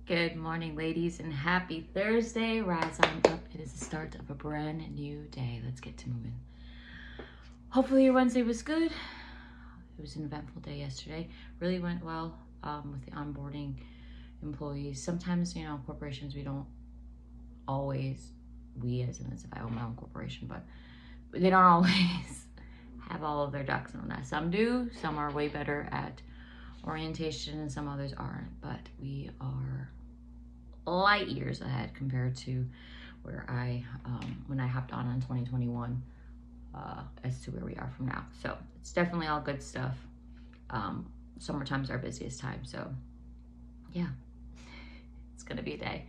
Good morning, ladies, and happy Thursday. Rise on up. It is the start of a brand new day. Let's get to moving. Hopefully your Wednesday was good. It was an eventful day yesterday. Really went well with the onboarding employees. Sometimes, corporations, we don't always, we as in as if I own my own corporation, but they don't always have all of their ducks in a row. Some do. Some are way better at orientation and some others aren't, but we are light years ahead compared to where when I hopped on in 2021 as to where we are from now. So it's definitely all good stuff. Summertime's our busiest time, so yeah, it's gonna be a day.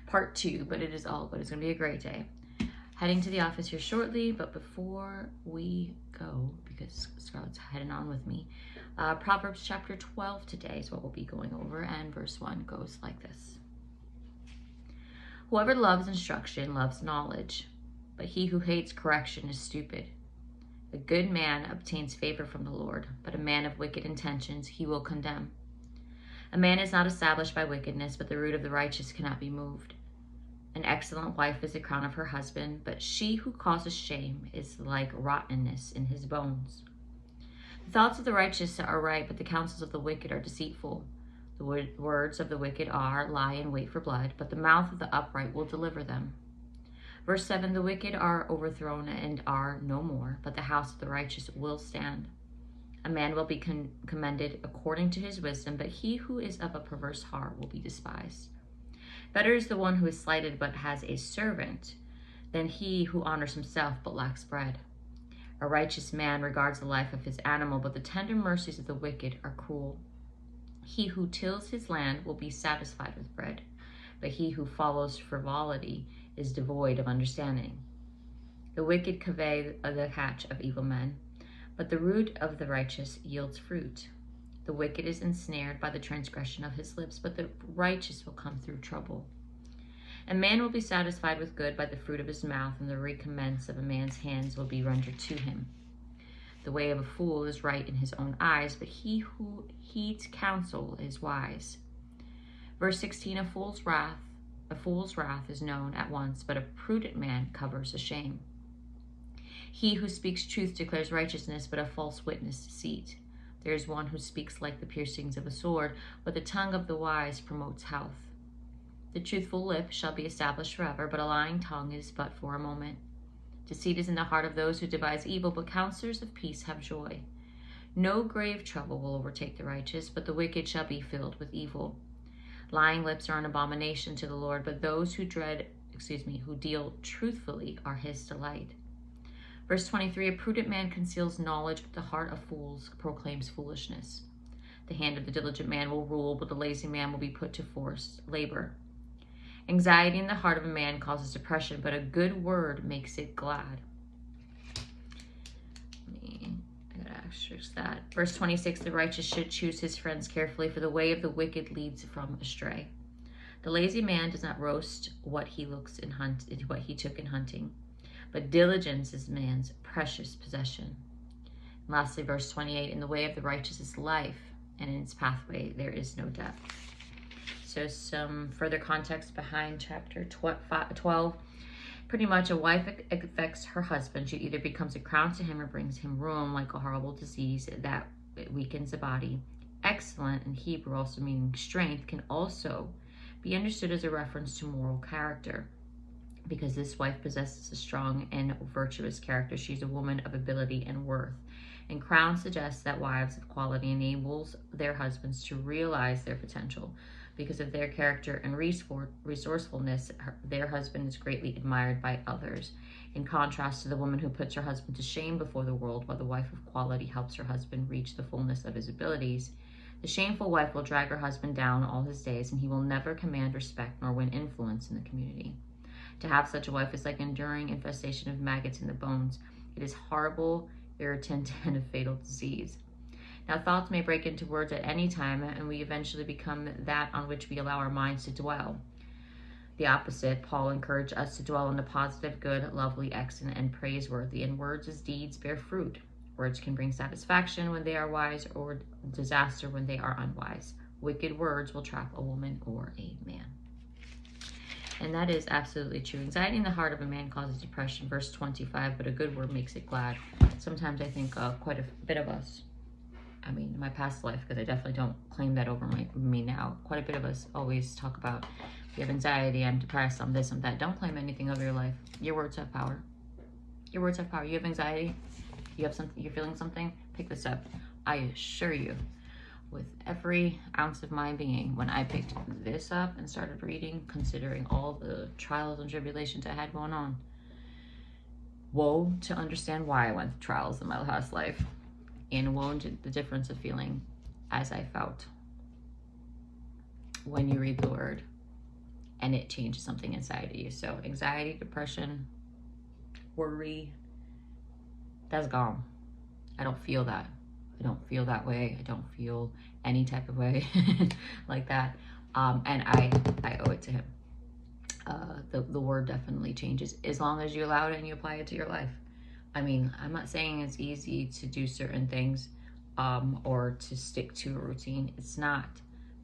Part 2, but it is all good. It's gonna be a great day. Heading to the office here shortly, but before we go, because Scarlett's heading on with me, Proverbs chapter 12 today is what we'll be going over, and verse 1 goes like this. Whoever loves instruction loves knowledge, but he who hates correction is stupid. A good man obtains favor from the Lord, but a man of wicked intentions he will condemn. A man is not established by wickedness, but the root of the righteous cannot be moved. An excellent wife is the crown of her husband, but she who causes shame is like rottenness in his bones. The thoughts of the righteous are right, but the counsels of the wicked are deceitful. The words of the wicked lie in wait for blood, but the mouth of the upright will deliver them. Verse 7, the wicked are overthrown and are no more, but the house of the righteous will stand. A man will be commended according to his wisdom, but he who is of a perverse heart will be despised. Better is the one who is slighted but has a servant than he who honors himself but lacks bread. A righteous man regards the life of his animal, but the tender mercies of the wicked are cruel. He who tills his land will be satisfied with bread, but he who follows frivolity is devoid of understanding. The wicked covet the catch of evil men, but the root of the righteous yields fruit. The wicked is ensnared by the transgression of his lips, but the righteous will come through trouble. A man will be satisfied with good by the fruit of his mouth, and the recompense of a man's hands will be rendered to him. The way of a fool is right in his own eyes, but he who heeds counsel is wise. Verse 16, a fool's wrath is known at once, but a prudent man covers a shame. He who speaks truth declares righteousness, but a false witness deceit. There is one who speaks like the piercings of a sword, but the tongue of the wise promotes health. The truthful lip shall be established forever, but a lying tongue is but for a moment. Deceit is in the heart of those who devise evil, but counselors of peace have joy. No grave trouble will overtake the righteous, but the wicked shall be filled with evil. Lying lips are an abomination to the Lord, but those who deal truthfully are his delight. Verse 23, a prudent man conceals knowledge, but the heart of fools proclaims foolishness. The hand of the diligent man will rule, but the lazy man will be put to forced labor. Anxiety in the heart of a man causes depression, but a good word makes it glad. I gotta asterisk that. Verse 26, the righteous should choose his friends carefully, for the way of the wicked leads from astray. The lazy man does not roast what he took in hunting, but diligence is man's precious possession. And lastly, verse 28, in the way of the righteous is life, and in its pathway there is no death. So some further context behind chapter 12. Pretty much a wife affects her husband. She either becomes a crown to him or brings him ruin, like a horrible disease that weakens the body. Excellent in Hebrew, also meaning strength, can also be understood as a reference to moral character. Because this wife possesses a strong and virtuous character, she's a woman of ability and worth. And crown suggests that wives of quality enables their husbands to realize their potential. Because of their character and resourcefulness, their husband is greatly admired by others. In contrast to the woman who puts her husband to shame before the world, while the wife of quality helps her husband reach the fullness of his abilities, the shameful wife will drag her husband down all his days, and he will never command respect nor win influence in the community. To have such a wife is like enduring infestation of maggots in the bones. It is horrible, irritant, and a fatal disease. Now, thoughts may break into words at any time, and we eventually become that on which we allow our minds to dwell. The opposite, Paul encouraged us to dwell on the positive, good, lovely, excellent, and praiseworthy, and words as deeds bear fruit. Words can bring satisfaction when they are wise, or disaster when they are unwise. Wicked words will trap a woman or a man. And that is absolutely true. Anxiety in the heart of a man causes depression, verse 25, but a good word makes it glad. Sometimes I think quite a bit of us, I mean, in my past life, because I definitely don't claim that over me now, quite a bit of us always talk about, you have anxiety, I'm depressed, I'm this, I'm that. Don't claim anything of your life. Your words have power. Your words have power. You have anxiety, you have something, you're feeling something, pick this up. I assure you, with every ounce of my being, when I picked this up and started reading, considering all the trials and tribulations I had going on, woe to understand why I went through trials in my last life, and woe to the difference of feeling as I felt when you read the word and it changes something inside of you. So anxiety, depression, worry, that's gone. I don't feel that. I don't feel that way. I don't feel any type of way like that. And I owe it to him. The word definitely changes as long as you allow it and you apply it to your life. I mean, I'm not saying it's easy to do certain things or to stick to a routine. It's not.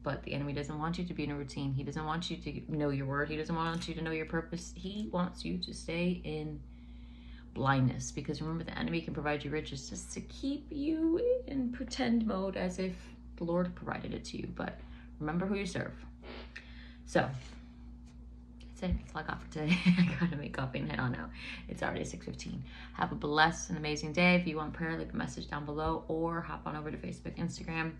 But the enemy doesn't want you to be in a routine. He doesn't want you to know your word. He doesn't want you to know your purpose. He wants you to stay in blindness, because remember, the enemy can provide you riches just to keep you in pretend mode as if the Lord provided it to you. But remember who you serve. So that's it. That's all I got for today. I gotta make coffee and head on out. It's already 6:15. Have a blessed and amazing day. If you want prayer, leave a message down below or hop on over to Facebook, Instagram,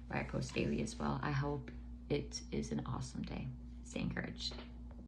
where I post daily as well. I hope it is an awesome day. Stay encouraged.